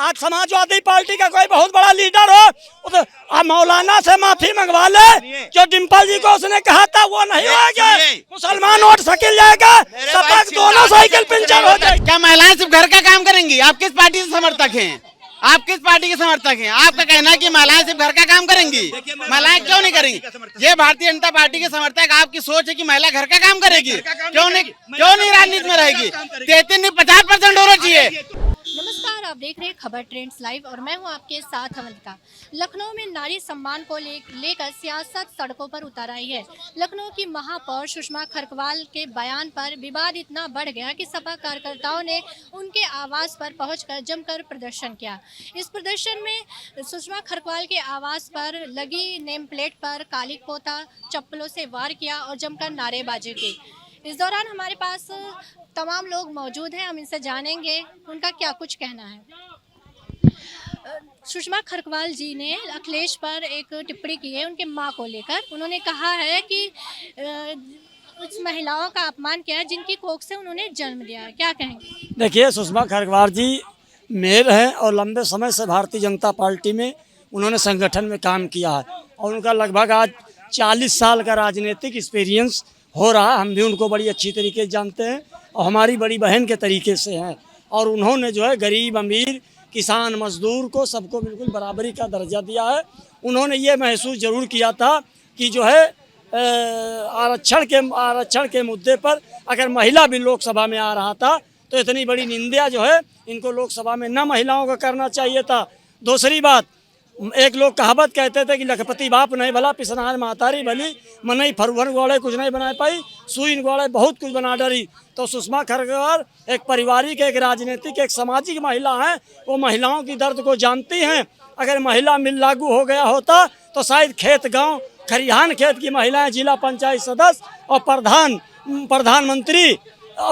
आज समाजवादी पार्टी का कोई बहुत बड़ा लीडर हो तो आप मौलाना से माफी मंगवा ले। जो डिम्पल जी को उसने कहा था वो नहीं होगा, मुसलमान वोट सकिल जाएगा, सपक दोनों साइकिल पंचर हो जाएगी। क्या महिलाएं सिर्फ घर का काम करेंगी? आप किस पार्टी से समर्थक हैं? आप किस पार्टी के समर्थक हैं? आपका कहना है कि महिलाएं सिर्फ घर का काम करेंगी, महिलाएं क्यों नहीं करेंगी? ये भारतीय जनता पार्टी के समर्थक, आपकी सोच है कि महिला घर का काम करेगी, क्यों नहीं राजनीति में रहेगी? 33 नहीं 50% होना चाहिए। नमस्कार, आप देख रहे हैं खबर ट्रेंड्स लाइव और मैं हूं आपके साथ अवंतिका। लखनऊ में नारी सम्मान को लेकर सियासत सड़कों पर उतर आई है। लखनऊ की महापौर सुषमा खरकवाल के बयान पर विवाद इतना बढ़ गया कि सपा कार्यकर्ताओं ने उनके आवास पर पहुंचकर जमकर प्रदर्शन किया। इस प्रदर्शन में सुषमा खरकवाल के आवास पर लगी नेम प्लेट पर कालिक पोता चप्पलों से वार किया और जमकर नारेबाजी की। इस दौरान हमारे पास तमाम लोग मौजूद हैं, हम इनसे जानेंगे उनका क्या कुछ कहना है। सुषमा खरकवाल जी ने अखिलेश पर एक टिप्पणी की है उनके मां को लेकर। उन्होंने कहा है कि उस महिलाओं का अपमान किया है जिनकी कोख से उन्होंने जन्म लिया है। क्या कहेंगे? देखिए, सुषमा खरकवाल जी मेयर हैं और लंबे समय से भारतीय जनता पार्टी में उन्होंने संगठन में काम किया है और उनका लगभग आज 40 साल का राजनीतिक एक्सपीरियंस हो रहा। हम भी उनको बड़ी अच्छी तरीके से जानते हैं और हमारी बड़ी बहन के तरीके से हैं और उन्होंने जो है गरीब अमीर किसान मजदूर को सबको बिल्कुल बराबरी का दर्जा दिया है। उन्होंने ये महसूस जरूर किया था कि जो है आरक्षण के मुद्दे पर अगर महिला भी लोकसभा में आ रहा था तो इतनी बड़ी निंदा जो है इनको लोकसभा में न महिलाओं का करना चाहिए था। दूसरी बात, एक लोग कहावत कहते थे कि लखपति बाप नहीं भला पिसनार मातारी भली, मनई फरुहन गोड़े कुछ नहीं बना पाई, सुईन गोड़े बहुत कुछ बना डरी। तो सुषमा खरकवाल एक पारिवारिक, एक राजनीतिक, एक सामाजिक महिला हैं। वो महिलाओं की दर्द को जानती हैं। अगर महिला मिल लागू हो गया होता तो शायद खेत गांव खरिहान खेत की महिलाएं जिला पंचायत सदस्य और प्रधानमंत्री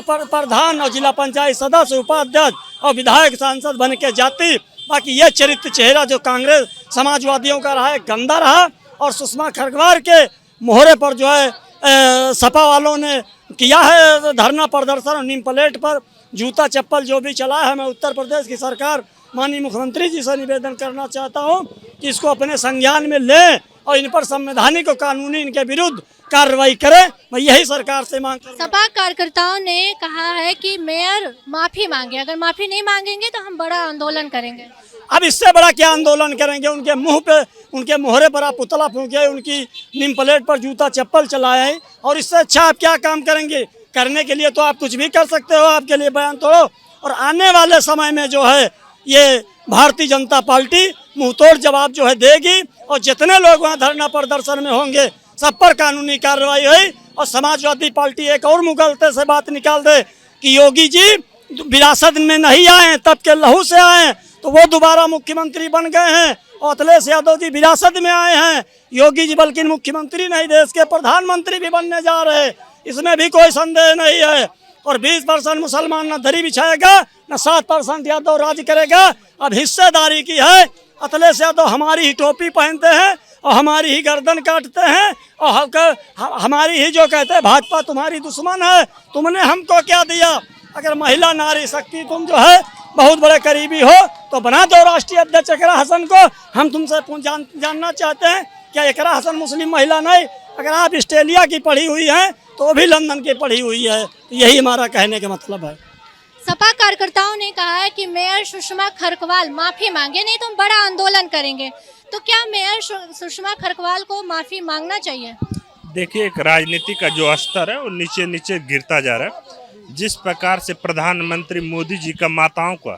प्रधान और जिला पंचायत सदस्य उपाध्यक्ष और विधायक सांसद बन के जाती। बाकी ये चरित्र चेहरा जो कांग्रेस समाजवादियों का रहा है गंदा रहा और सुषमा खरकवाल के मोहरे पर जो है सपा वालों ने किया है धरना प्रदर्शन और नीम प्लेट पर जूता चप्पल जो भी चला है। मैं उत्तर प्रदेश की सरकार माननीय मुख्यमंत्री जी से निवेदन करना चाहता हूं कि इसको अपने संज्ञान में लें और इन पर संवैधानिक और कानूनी इनके विरुद्ध कार्रवाई करे। मैं यही सरकार से मांग करता हूं। सपा कार्यकर्ताओं ने कहा है कि मेयर माफी मांगे, अगर माफी नहीं मांगेंगे तो हम बड़ा आंदोलन करेंगे। अब इससे बड़ा क्या आंदोलन करेंगे? उनके मुंह पे उनके मोहरे पर आप पुतला फूंके, उनकी नीम प्लेट पर जूता चप्पल चलाए और इससे अच्छा आप क्या काम करेंगे? करने के लिए तो आप कुछ भी कर सकते हो, आपके लिए बयान तोड़ो। और आने वाले समय में जो है ये भारतीय जनता पार्टी मुंहतोड़ जवाब जो है देगी और जितने लोग वहाँ धरना प्रदर्शन में होंगे सब पर कानूनी कार्रवाई हुई। और समाजवादी पार्टी एक और मुगलते से बात निकाल दे कि योगी जी विरासत में नहीं आए, तब के लहू से आए तो वो दोबारा मुख्यमंत्री बन गए हैं और अखिलेश यादव जी विरासत में आए हैं। योगी जी बल्कि मुख्यमंत्री नहीं देश के प्रधानमंत्री भी बनने जा रहे, इसमें भी कोई संदेह नहीं है। और 20% मुसलमान न दरी बिछाएगा न 7% यादव राज करेगा। अब हिस्सेदारी की है। अखिलेश यादव हमारी ही टोपी पहनते हैं और हमारी ही गर्दन काटते हैं और हमारी ही जो कहते हैं भाजपा तुम्हारी दुश्मन है, तुमने हमको क्या दिया? अगर महिला नारी शक्ति तुम जो है बहुत बड़े करीबी हो तो बना दो राष्ट्रीय अध्यक्ष एकरा हसन को। हम तुमसे जानना चाहते हैं क्या एकरा हसन मुस्लिम महिला नहीं? अगर आप ऑस्ट्रेलिया की पढ़ी हुई हैं तो भी लंदन की पढ़ी हुई है। तो यही हमारा कहने का मतलब है। सपा कार्यकर्ताओं ने कहा है कि मेयर सुषमा खरकवाल माफी मांगे, नहीं तो हम बड़ा आंदोलन करेंगे। तो क्या मेयर सुषमा खरकवाल को माफी मांगना चाहिए? देखिए, एक राजनीति का जो स्तर है वो नीचे नीचे गिरता जा रहा है। जिस प्रकार से प्रधानमंत्री मोदी जी का माताओं का,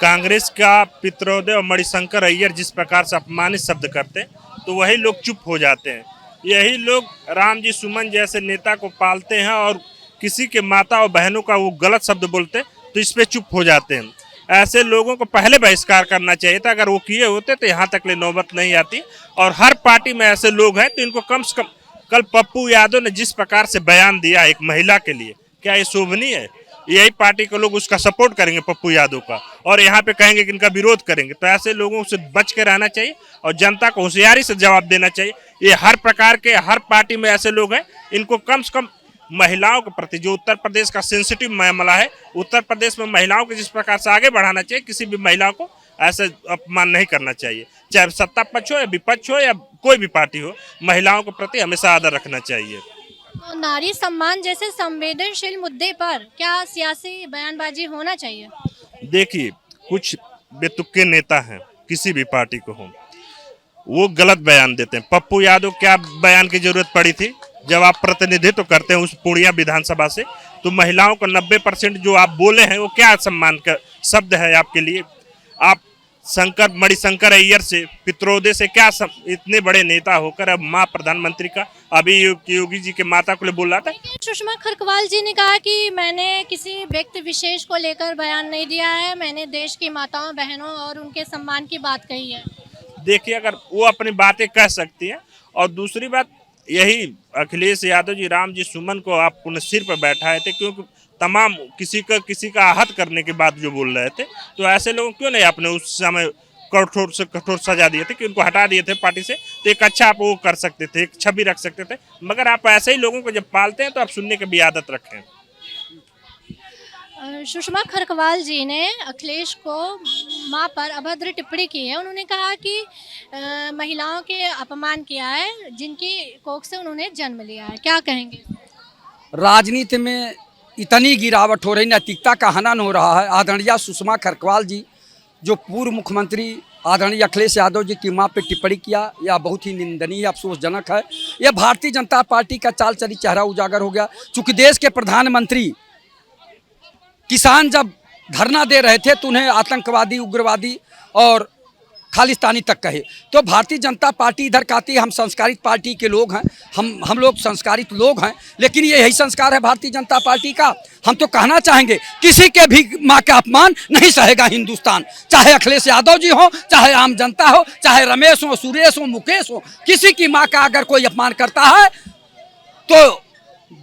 कांग्रेस का पित्रोदय और मणिशंकर अय्यर जिस प्रकार से अपमानित शब्द करते हैं तो वही लोग चुप हो जाते हैं। यही लोग राम जी सुमन जैसे नेता को पालते हैं और किसी के माता और बहनों का वो गलत शब्द बोलते तो इस पे चुप हो जाते हैं। ऐसे लोगों को पहले बहिष्कार करना चाहिए था। अगर वो किए होते तो यहाँ तक ले नौबत नहीं आती। और हर पार्टी में ऐसे लोग हैं तो इनको कम से कम, कल पप्पू यादव ने जिस प्रकार से बयान दिया एक महिला के लिए, क्या ये शोभनीय है? यही पार्टी के लोग उसका सपोर्ट करेंगे पप्पू यादव का और यहाँ पे कहेंगे कि इनका विरोध करेंगे। तो ऐसे लोगों से बच के रहना चाहिए और जनता को होशियारी से जवाब देना चाहिए। ये हर प्रकार के हर पार्टी में ऐसे लोग हैं, इनको कम से कम महिलाओं के प्रति, जो उत्तर प्रदेश का सेंसिटिव मामला है, उत्तर प्रदेश में महिलाओं को जिस प्रकार से आगे बढ़ाना चाहिए, किसी भी महिला को ऐसे अपमान नहीं करना चाहिए। चाहे सत्ता पक्ष हो या विपक्ष हो या कोई भी पार्टी हो, महिलाओं के प्रति हमेशा आदर रखना चाहिए। तो नारी सम्मान जैसे संवेदनशील मुद्दे पर क्या सियासी बयानबाजी होना चाहिए? देखिए, कुछ बेतुके नेता हैं, किसी भी पार्टी को हो, वो गलत बयान देते हैं। पप्पू यादव क्या बयान की जरूरत पड़ी थी? जब आप प्रतिनिधित्व करते हैं उस पूर्णिया विधानसभा से, तो महिलाओं को 90% जो आप बोले हैं वो क्या सम्मान का शब्द है आपके लिए? आप मणिशंकर अय्यर से, पित्रोदे से क्या इतने बड़े नेता होकर अब माँ प्रधानमंत्री का, अभी योगी जी के माता को बोल रहा था। सुषमा खरकवाल जी ने कहा कि मैंने किसी व्यक्ति विशेष को लेकर बयान नहीं दिया है, मैंने देश की माताओं बहनों और उनके सम्मान की बात कही है। देखिए, अगर वो अपनी बातें कह सकती हैं, और दूसरी बात यही अखिलेश यादव जी, राम जी सुमन को आप उन्हें सिर पर बैठाए थे, क्योंकि तमाम किसी का आहत करने के बाद जो बोल रहे थे, तो ऐसे लोगों क्यों नहीं आपने उस समय कठोर से कठोर सजा दिए थे कि उनको हटा दिए थे पार्टी से, तो एक अच्छा आप वो कर सकते थे, एक छवि रख सकते थे। मगर आप ऐसे ही लोगों को जब पालते हैं तो आप सुनने की भी आदत रखें। सुषमा खरकवाल जी ने अखिलेश को मां पर अभद्र टिप्पणी की है। उन्होंने कहा कि महिलाओं के अपमान किया है जिनकी कोख से उन्होंने जन्म लिया है। क्या कहेंगे? राजनीति में इतनी गिरावट हो रही, नैतिकता का हनन हो रहा है। आदरणीय सुषमा खरकवाल जी जो पूर्व मुख्यमंत्री आदरणीय अखिलेश यादव जी की मां पर टिप्पणी किया, यह बहुत ही निंदनीय, अफसोसजनक है। यह भारतीय जनता पार्टी का चाल चली चेहरा उजागर हो गया। चूंकि देश के प्रधानमंत्री किसान जब धरना दे रहे थे तो उन्हें आतंकवादी, उग्रवादी और खालिस्तानी तक कहे, तो भारतीय जनता पार्टी इधर कहती है हम संस्कारित पार्टी के लोग हैं, हम लोग संस्कारित लोग हैं, लेकिन ये यही संस्कार है भारतीय जनता पार्टी का। हम तो कहना चाहेंगे किसी के भी मां का अपमान नहीं सहेगा हिंदुस्तान, चाहे अखिलेश यादव जी हो, चाहे आम जनता हो, चाहे रमेश हो, सुरेश हो, मुकेश हो, किसी की मां का अगर कोई अपमान करता है तो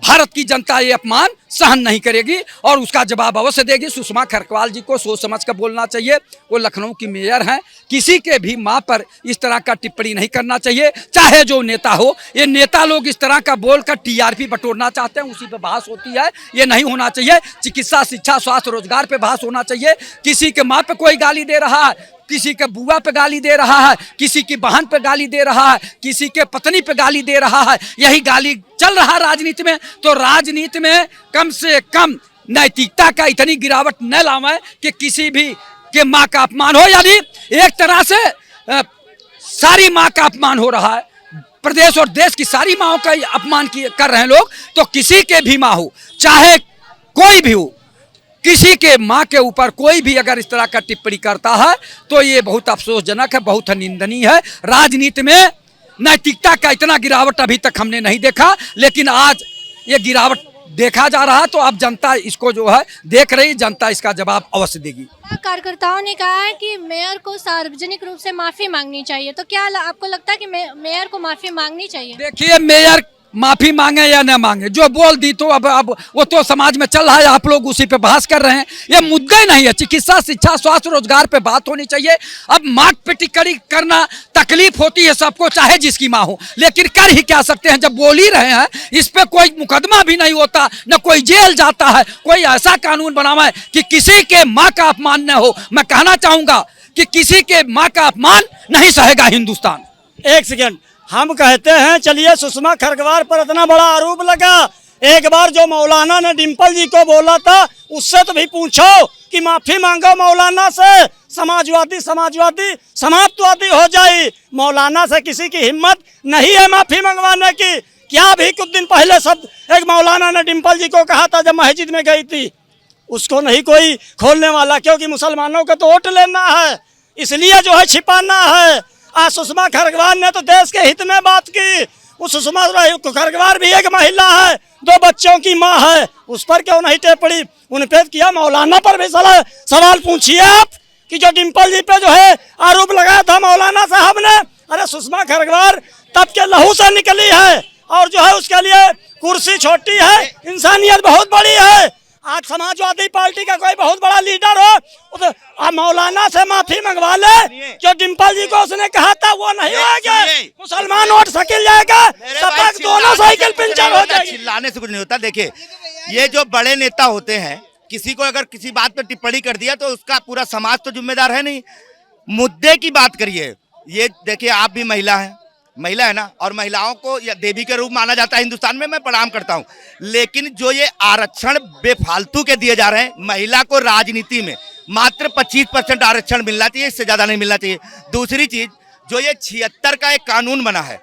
भारत की जनता ये अपमान सहन नहीं करेगी और उसका जवाब अवश्य देगी। सुषमा खरकवाल जी को सोच समझ कर बोलना चाहिए। वो लखनऊ की मेयर हैं, किसी के भी मां पर इस तरह का टिप्पणी नहीं करना चाहिए, चाहे जो नेता हो। ये नेता लोग इस तरह का बोलकर टीआरपी बटोरना चाहते हैं, उसी पे बहस होती है, ये नहीं होना चाहिए। चिकित्सा, शिक्षा, स्वास्थ्य, रोजगार पे बहस होना चाहिए। किसी के मां पे कोई गाली दे रहा है, किसी के बुआ पे गाली दे रहा है, किसी की बहन पे गाली दे रहा है, किसी के पत्नी पे गाली दे रहा है, यही गाली चल रहा राजनीति में, तो राजनीति में कम से कम नैतिकता का इतनी गिरावट न लावे कि किसी भी के मां का अपमान हो। यानी एक तरह से सारी मां का अपमान हो रहा है, प्रदेश और देश की सारी माओं का अपमान कर रहे हैं लोग। तो किसी के भी मां हो, चाहे कोई भी हो, किसी के मां के ऊपर कोई भी अगर इस तरह का टिप्पणी करता है तो ये बहुत अफसोसजनक है, बहुत निंदनीय है। राजनीति में नैतिकता का इतना गिरावट अभी तक हमने नहीं देखा, लेकिन आज ये गिरावट देखा जा रहा, तो अब जनता इसको जो है देख रही, जनता इसका जवाब अवश्य देगी। कार्यकर्ताओं ने कहा है कि मेयर को सार्वजनिक रूप से माफी मांगनी चाहिए, तो क्या आपको लगता है कि मेयर को माफी मांगनी चाहिए? देखिए, मेयर माफी मांगे या न मांगे, जो बोल दी तो अब वो तो समाज में चल रहा है, आप लोग उसी पे बहस कर रहे हैं। ये मुद्दा ही नहीं है। चिकित्सा, शिक्षा, स्वास्थ्य, रोजगार पे बात होनी चाहिए। अब मार्ग पे टिप्पणी करना तकलीफ होती है सबको, चाहे जिसकी माँ हो, लेकिन कर ही क्या सकते हैं। जब बोल ही रहे हैं, इस पे कोई मुकदमा भी नहीं होता, न कोई जेल जाता है। कोई ऐसा कानून बनावा है कि किसी के माँ का अपमान न हो। मैं कहना चाहूंगा कि किसी के माँ का अपमान नहीं सहेगा हिंदुस्तान। एक सेकंड, हम कहते हैं चलिए सुषमा खरकवाल पर इतना बड़ा आरोप लगा, एक बार जो मौलाना ने डिम्पल जी को बोला था उससे तो भी पूछो कि माफी मांगो मौलाना से, समाजवादी समाप्तवादी हो जाए। मौलाना से किसी की हिम्मत नहीं है माफी मंगवाने की। क्या भी कुछ दिन पहले सब एक मौलाना ने डिम्पल जी को कहा था जब मस्जिद में गई थी, उसको नहीं कोई खोलने वाला, क्योंकि मुसलमानों को तो वोट लेना है, इसलिए जो है छिपाना है। आज सुषमा खरकवाल ने तो देश के हित में बात की। उस सुषमा खरकवाल भी एक महिला है, 2 बच्चों की माँ है, उस पर क्यों नहीं टिप्पणी उन पे किया? मौलाना पर भी सवाल पूछिए आप कि जो डिम्पल जी पे जो है आरोप लगाया था मौलाना साहब ने। अरे सुषमा खरकवाल तब के लहू से निकली है और जो है उसके लिए कुर्सी छोटी है, इंसानियत बहुत बड़ी है। आज समाजवादी पार्टी का कोई बहुत बड़ा लीडर हो तो मौलाना से माफी मंगवा ले। जो डिम्पल जी को उसने कहा था वो नहीं होगा, मुसलमान वोट सकिल जाएगा, सपक दोनों साइकिल पंचर हो जाएगी। चिल्लाने से कुछ नहीं होता। देखिए, ये जो बड़े नेता होते हैं, किसी को अगर किसी बात पर टिप्पणी कर दिया तो उसका पूरा समाज तो जिम्मेदार है नहीं। मुद्दे की बात करिए। ये देखिए, आप भी महिला हैं, महिला है ना, और महिलाओं को या देवी के रूप माना जाता है हिंदुस्तान में, मैं प्रणाम करता हूं। लेकिन जो ये आरक्षण बेफालतू के दिए जा रहे हैं, महिला को राजनीति में मात्र 25% आरक्षण मिलना चाहिए, इससे ज्यादा नहीं मिलना चाहिए। दूसरी चीज, जो ये 76 का एक कानून बना है,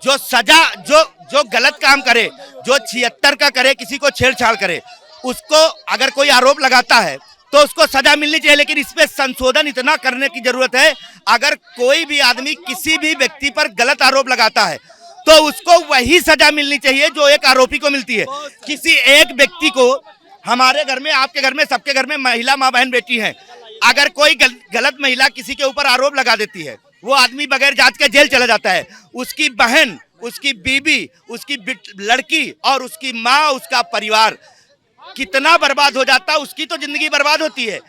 जो सजा, जो गलत काम करे, जो 76 का करे, किसी को छेड़छाड़ करे, उसको अगर कोई आरोप लगाता है तो उसको सजा मिलनी चाहिए। लेकिन इसमें संशोधन इतना करने की जरूरत है, अगर कोई भी आदमी किसी भी व्यक्ति पर गलत आरोप लगाता है तो उसको वही सजा मिलनी चाहिए जो एक आरोपी को मिलती है। किसी एक व्यक्ति को, हमारे घर में, आपके घर में, सबके घर में महिला माँ बहन बेटी है, अगर कोई गलत महिला किसी के ऊपर आरोप लगा देती है, वो आदमी बगैर जांच के जेल चला जाता है। उसकी बहन, उसकी बीबी, उसकी लड़की और उसकी माँ, उसका परिवार कितना बर्बाद हो जाता है, उसकी तो जिंदगी बर्बाद होती है।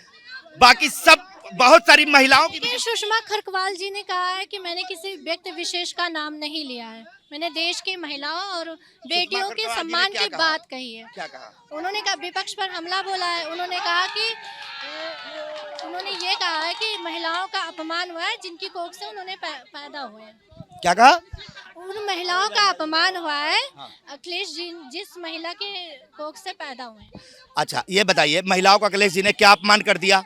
बाकी सब बहुत सारी महिलाओं की। सुषमा खरकवाल जी ने कहा है कि मैंने किसी व्यक्ति विशेष का नाम नहीं लिया है, मैंने देश की महिलाओं और बेटियों के सम्मान की बात कही है। क्या कहा? उन्होंने कहा विपक्ष पर हमला बोला है। उन्होंने कहा कि उन्होंने ये कहा है कि महिलाओं का अपमान हुआ है जिनकी कोख से उन्होंने पैदा हुए हैं। क्या कहा? उन महिलाओं का अपमान हुआ है, अखिलेश जी जिस महिला के कोख से पैदा हुए हैं। अच्छा, ये बताइए, महिलाओं का अखिलेश जी ने क्या अपमान कर दिया?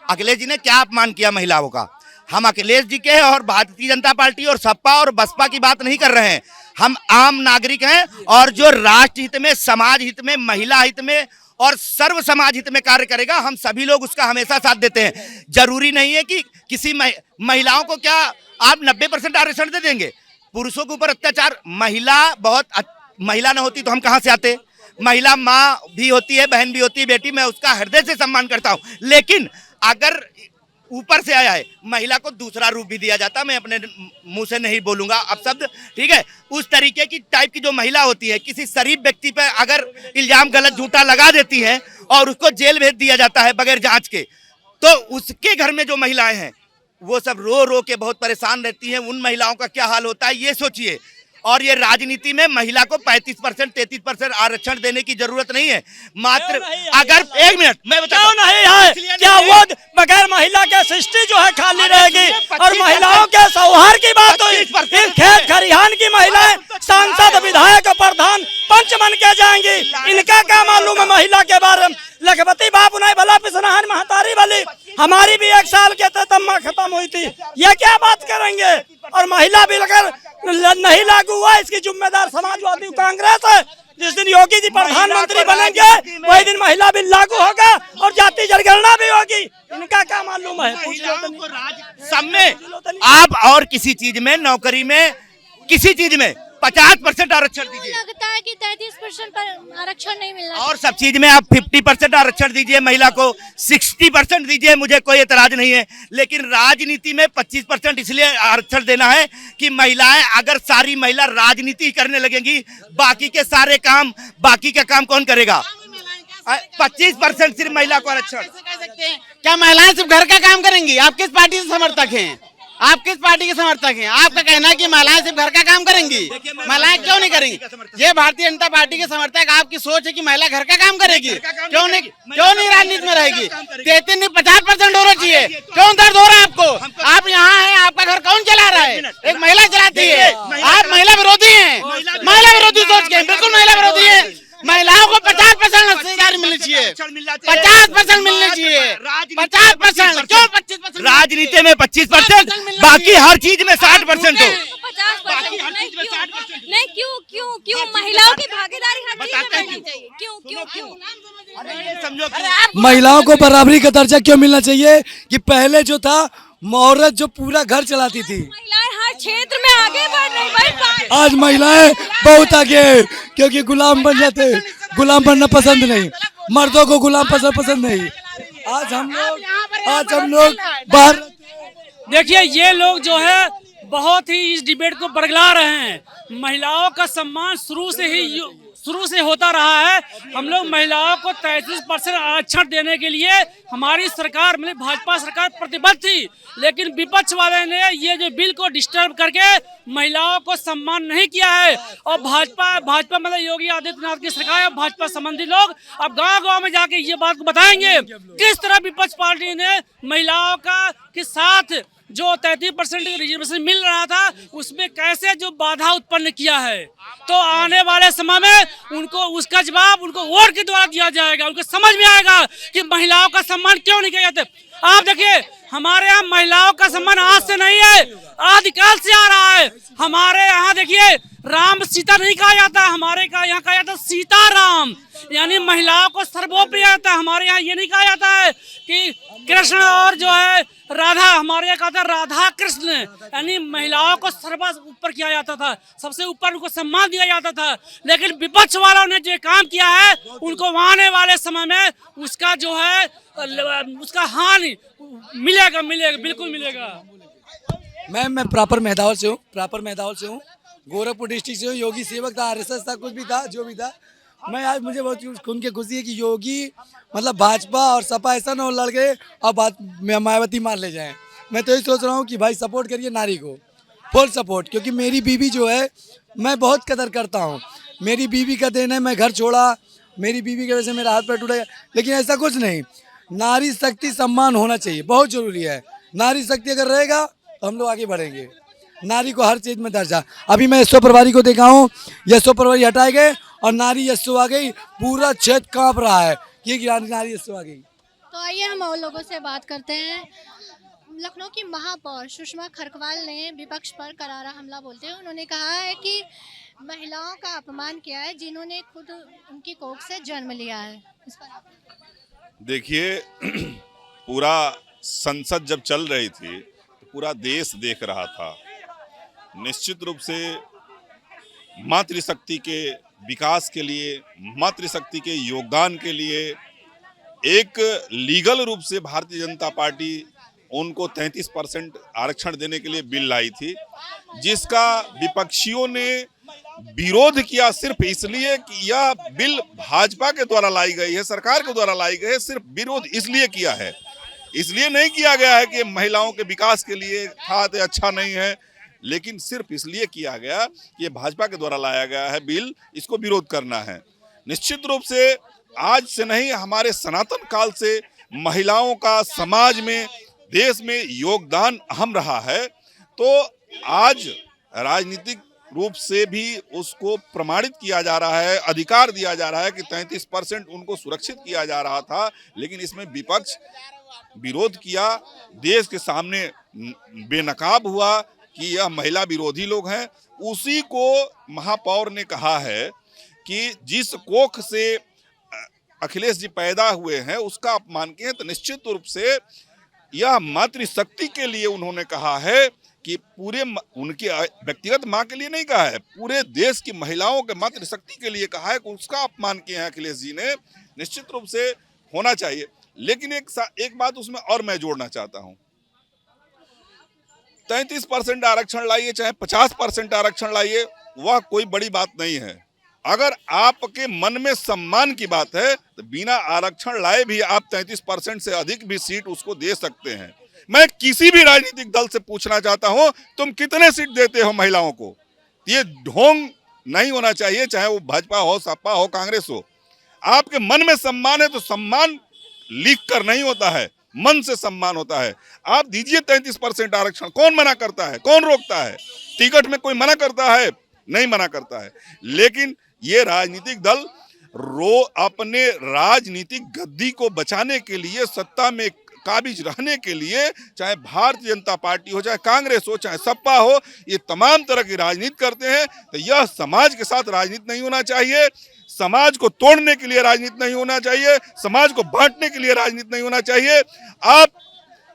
अखिलेश जी ने क्या अपमान किया महिलाओं का? हम अखिलेश जी के और भारतीय जनता पार्टी और सपा और बसपा की बात नहीं कर रहे हैं। हम आम नागरिक हैं, और जो राष्ट्र हित में, समाज हित में, महिला हित में और सर्व समाज हित में कार्य करेगा, हम सभी लोग उसका हमेशा साथ देते हैं। जरूरी नहीं है कि किसी महिलाओं को क्या आप 90% आरक्षण दे देंगे? पुरुषों के ऊपर अत्याचार, महिला न होती तो हम कहां से आते? महिला माँ भी होती है, बहन भी होती है, बेटी, मैं उसका हृदय से सम्मान करता हूं। लेकिन अगर ऊपर से आया है, महिला को दूसरा रूप भी दिया जाता, मैं अपने मुंह से नहीं बोलूंगा अब शब्द, ठीक है, उस तरीके की टाइप की जो महिला होती है, किसी शरीफ व्यक्ति पर अगर इल्जाम गलत झूठा लगा देती है और उसको जेल भेज दिया जाता है बगैर जांच के, तो उसके घर में जो महिलाएं हैं वो सब रो रो के बहुत परेशान रहती हैं। उन महिलाओं का क्या हाल होता है ये सोचिए। और ये राजनीति में महिला को 35%, 33% आरक्षण देने की जरूरत नहीं है। मात्र अगर एक मिनट मैं बताऊं, नहीं है क्या वो बगैर महिला के सृष्टि जो है खाली रहेगी? और महिलाओं के सौहार्द की बात हुई, फिर खेत खरिहान की महिलाएं सांसद, विधायक, प्रधान, पंच बन के जाएंगी। इनका क्या मालूम है महिला के बारे में? लखपति बाबू नहीं भला पिसनाहन महतारी वाली, हमारी भी 1 साल के तम्मा खत्म हुई थी, ये क्या बात करेंगे? और महिला बिल अगर नहीं लागू हुआ, इसकी जिम्मेदार समाजवादी कांग्रेस है। जिस दिन योगी जी प्रधानमंत्री बनेंगे वही दिन महिला बिल लागू होगा और जाति जनगणना भी होगी। इनका क्या मालूम है? सब में आप और किसी चीज में, नौकरी में, किसी चीज में 50% आरक्षण दीजिए। लगता है कि 33% पर आरक्षण नहीं मिलना, और सब चीज में आप 50% आरक्षण दीजिए, महिला को 60% दीजिए, मुझे कोई एतराज नहीं है। लेकिन राजनीति में 25% इसलिए आरक्षण देना है कि महिलाएं, अगर सारी महिला राजनीति करने लगेंगी, बाकी के सारे काम, बाकी का काम कौन करेगा? 25% सिर्फ महिला को आरक्षण। क्या महिलाएं सिर्फ घर का काम करेंगी? आप किस पार्टी से समर्थक हैं? आप किस पार्टी के समर्थक हैं? आपका कहना है कि महिलाएं सिर्फ घर का काम करेंगी, महिलाएं क्यों नहीं करेंगी? ये भारतीय जनता पार्टी के समर्थक, आपकी सोच है कि महिला घर का काम करेगी, क्यों नहीं राजनीति में रहेगी? 33 नहीं 50% होना चाहिए। क्यों दर्द हो रहा है आपको? आप यहाँ हैं, आपका घर कौन चला रहा है? एक महिला चलाती है। आप महिला विरोधी हैं, महिला विरोधी सोच के, बिल्कुल महिला विरोधी है। महिलाओं को 50% अधिकार मिलनी चाहिए, 50% मिलने चाहिए, 50%। क्यों 25%? राजनीति में 25%, बाकी हर चीज में 60% हो। 50% नहीं, क्यों महिलाओं की भागीदारी हर चीज में बढ़नी चाहिए? क्यों? महिलाओं को बराबरी का दर्जा क्यों मिलना चाहिए? कि पहले जो था औरत जो पूरा घर चलाती थी, महिलाएं हर क्षेत्र में आगे बढ़ रही भाई। आज महिलाएं बहुत आगे है, क्योंकि गुलाम बन जाते, गुलाम बनना पसंद नहीं, मर्दों को गुलाम पसंद नहीं। आज हम लोग बाहर देखिए, ये लोग जो है बहुत ही इस डिबेट को बरगला रहे हैं। महिलाओं का सम्मान शुरू शुरू से होता रहा है। हम लोग महिलाओं को 33% आरक्षण देने के लिए हमारी सरकार मतलब भाजपा सरकार प्रतिबद्ध थी, लेकिन विपक्ष वाले ने ये जो बिल को डिस्टर्ब करके महिलाओं को सम्मान नहीं किया है। और भाजपा मतलब योगी आदित्यनाथ की सरकार और भाजपा संबंधी लोग अब गांव-गांव में जाके ये बात को बताएंगे किस तरह विपक्ष पार्टी ने महिलाओं का के साथ जो 33% रिजर्वेशन मिल रहा था उसमें कैसे जो बाधा उत्पन्न किया है। तो आने वाले समय में उनको उसका जवाब उनको वोट के द्वारा दिया जाएगा। उनको समझ में आएगा कि महिलाओं का सम्मान क्यों नहीं किया जाता। आप देखिए हमारे यहाँ महिलाओं का सम्मान आज से नहीं है, आदिकाल से आ रहा है। हमारे यहाँ देखिए राम सीता नहीं कहा जाता, हमारे यहाँ कहा जाता सीता राम, यानी महिलाओं को सर्वोपरि आता है। हमारे यहाँ ये नहीं कहा जाता है कि कृष्ण और जो है राधा, हमारे यहाँ कहता है राधा कृष्ण, यानी महिलाओं को सर्व ऊपर किया जाता था, सबसे ऊपर उनको सम्मान दिया जाता था। लेकिन विपक्ष वालों ने जो काम किया है उनको आने वाले समय में उसका जो है उसका हानि मिलेगा बिल्कुल मिलेगा। मैं प्रॉपर मेहदावल से हूँ, गोरखपुर डिस्ट्रिक्ट से हूँ। योगी सेवक था, आरएसएस था, कुछ भी था, जो भी था। मैं आज मुझे बहुत खून की खुशी है कि योगी मतलब भाजपा और सपा ऐसा न हो लड़ गए और मायावती मार ले जाएं। मैं तो यही सोच रहा हूँ कि भाई सपोर्ट करिए नारी को, फुल सपोर्ट, क्योंकि मेरी बीवी जो है मैं बहुत कदर करता हूँ। मेरी बीवी का देन है, मैं घर छोड़ा, मेरी बीवी की वजह से मेरा हाथ पैर टूटा, लेकिन ऐसा कुछ नहीं। नारी शक्ति सम्मान होना चाहिए, बहुत जरूरी है। नारी शक्ति अगर रहेगा तो हम लोग आगे बढ़ेंगे। नारी को हर चीज में दर्जा, अभी मैं यशो प्रभारी को देखा हूँ, यशो प्रभारी हटाए गए और नारी यशो आ गई, पूरा क्षेत्र कांप रहा है कि नारी यशो आ गई। तो आइए हम और लोगों से बात करते हैं। लखनऊ की महापौर सुषमा खरकवाल ने विपक्ष पर करारा हमला बोलते हुए उन्होंने कहा है कि महिलाओं का अपमान किया है जिन्होंने खुद उनकी कोख से जन्म लिया है। इस पर आप देखिए पूरा संसद जब चल रही थी तो पूरा देश देख रहा था। निश्चित रूप से मातृशक्ति के विकास के लिए, मातृशक्ति के योगदान के लिए एक लीगल रूप से भारतीय जनता पार्टी उनको 33% आरक्षण देने के लिए बिल लाई थी, जिसका विपक्षियों ने विरोध किया सिर्फ इसलिए कि यह बिल भाजपा के द्वारा लाई गई है, सरकार के द्वारा लाई गई है। सिर्फ विरोध इसलिए किया है, इसलिए नहीं किया गया है कि महिलाओं के विकास के लिए था तो अच्छा नहीं है, लेकिन सिर्फ इसलिए किया गया कि ये भाजपा के द्वारा लाया गया है बिल, इसको विरोध करना है। निश्चित रूप से आज से नहीं, हमारे सनातन काल से महिलाओं का समाज में, देश में योगदान अहम रहा है। तो आज राजनीतिक रूप से भी उसको प्रमाणित किया जा रहा है, अधिकार दिया जा रहा है कि 33% उनको सुरक्षित किया जा रहा था, लेकिन इसमें विपक्ष विरोध किया, देश के सामने बेनकाब हुआ कि यह महिला विरोधी लोग हैं। उसी को महापौर ने कहा है कि जिस कोख से अखिलेश जी पैदा हुए हैं उसका अपमान किए, तो निश्चित रूप से यह मातृशक्ति के लिए उन्होंने कहा है कि पूरे उनके व्यक्तिगत मां के लिए नहीं कहा है, पूरे देश की महिलाओं के मातृशक्ति के लिए कहा है कि उसका अपमान किया है अखिलेश जी ने। निश्चित रूप से होना चाहिए, लेकिन एक बात उसमें और मैं जोड़ना चाहता हूं। 33% आरक्षण लाइए चाहे 50% आरक्षण लाइए, वह कोई बड़ी बात नहीं है। अगर आपके मन में सम्मान की बात है तो बिना आरक्षण लाए भी आप 33% से अधिक भी सीट उसको दे सकते हैं। मैं किसी भी राजनीतिक दल से पूछना चाहता हूं, तुम कितने सीट देते हो महिलाओं को? ये ढोंग नहीं होना चाहिए, चाहे वो भाजपा हो, सपा हो, कांग्रेस हो। आपके मन में सम्मान है तो सम्मान लिख कर नहीं होता है, मन से सम्मान होता है। आप दीजिए 33% आरक्षण, कौन मना करता है, कौन रोकता है? टिकट में कोई मना करता है? नहीं मना करता है। लेकिन ये राजनीतिक दल अपने राजनीतिक गद्दी को बचाने के लिए, सत्ता में काबिज रहने के लिए, चाहे भारतीय जनता पार्टी हो, चाहे कांग्रेस हो, चाहे सपा हो, ये तमाम तरह की राजनीति करते हैं। तो यह समाज के साथ राजनीति नहीं होना चाहिए, समाज को तोड़ने के लिए राजनीति नहीं होना चाहिए, समाज को बांटने के लिए राजनीति नहीं होना चाहिए। आप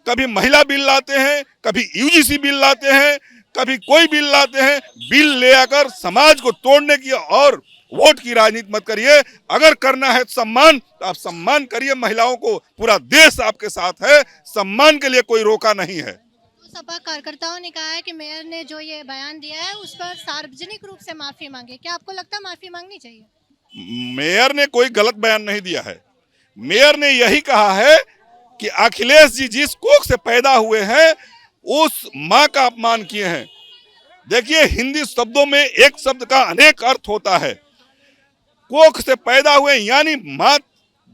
कभी महिला बिल लाते हैं, कभी यूजीसी बिल लाते हैं, कभी कोई बिल लाते हैं, बिल ले आकर समाज को तोड़ने की और वोट की राजनीति मत करिए। अगर करना है सम्मान तो आप सम्मान करिए महिलाओं को, पूरा देश आपके साथ है, सम्मान के लिए कोई रोका नहीं है। सपा कार्यकर्ताओं ने कहा है कि मेयर ने जो ये बयान दिया है उस पर सार्वजनिक रूप से माफी मांगे, क्या आपको लगता है माफी मांगनी चाहिए? मेयर ने कोई गलत बयान नहीं दिया है। मेयर ने यही कहा है कि अखिलेश जी जिस कोख से पैदा हुए हैं उस माँ का अपमान किए हैं। देखिए, हिंदी शब्दों में एक शब्द का अनेक अर्थ होता है। कोख से पैदा हुए यानी माँ,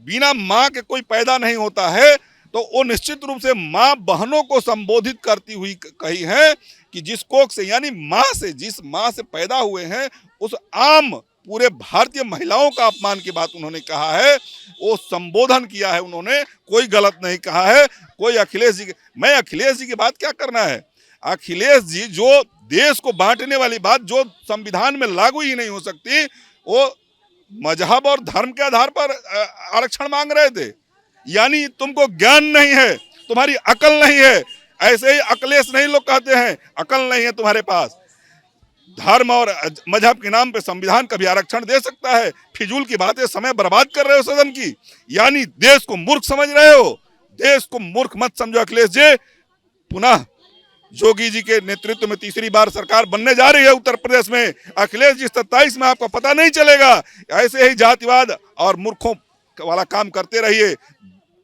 बिना माँ के कोई पैदा नहीं होता है, तो वो निश्चित रूप से माँ बहनों को संबोधित करती हुई कही है कि जिस कोख से यानी माँ से, जिस माँ से पैदा हुए हैं उस आम पूरे भारतीय महिलाओं का अपमान की बात उन्होंने कहा है। वो संबोधन किया है उन्होंने, कोई गलत नहीं कहा है। कोई अखिलेश जी, मैं अखिलेश जी की बात क्या करना है। अखिलेश जी जो देश को बांटने वाली बात जो संविधान में लागू ही नहीं हो सकती, वो मजहब और धर्म के आधार पर आरक्षण मांग रहे थे। यानी तुमको ज्ञान नहीं है, तुम्हारी अकल नहीं है। ऐसे ही अखिलेश नहीं लोग कहते हैं, अकल नहीं है तुम्हारे पास। धर्म और मजहब के नाम पे संविधान कभी आरक्षण दे सकता है? फिजूल की बातें, समय बर्बाद कर रहे हो सदन की। यानी देश को मूर्ख समझ रहे हो। देश को मूर्ख मत समझो अखिलेश जी। पुनः योगी जी के नेतृत्व में तीसरी बार सरकार बनने जा रही है उत्तर प्रदेश में। अखिलेश जी 27 में आपको पता नहीं चलेगा। ऐसे ही जातिवाद और मूर्खों वाला काम करते रहिए।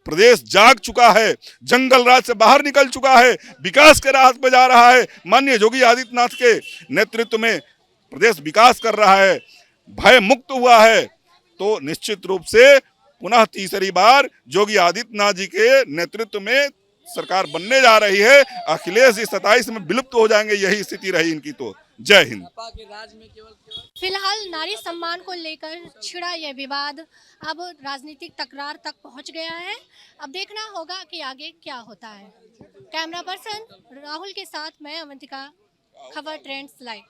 प्रदेश जाग चुका है, जंगल राज से बाहर निकल चुका है, विकास के राह पे जा रहा है। माननीय योगी आदित्यनाथ के नेतृत्व में प्रदेश विकास कर रहा है, भय मुक्त हुआ है। तो निश्चित रूप से पुनः तीसरी बार योगी आदित्यनाथ जी के नेतृत्व में सरकार बनने जा रही है। अखिलेश जी 27 में विलुप्त हो जाएंगे, यही स्थिति रही इनकी। तो जय हिंद। फिलहाल नारी सम्मान को लेकर छिड़ा यह विवाद अब राजनीतिक तकरार तक पहुंच गया है। अब देखना होगा कि आगे क्या होता है। कैमरा पर्सन राहुल के साथ मैं अवंतिका, खबर ट्रेंड्स लाइव।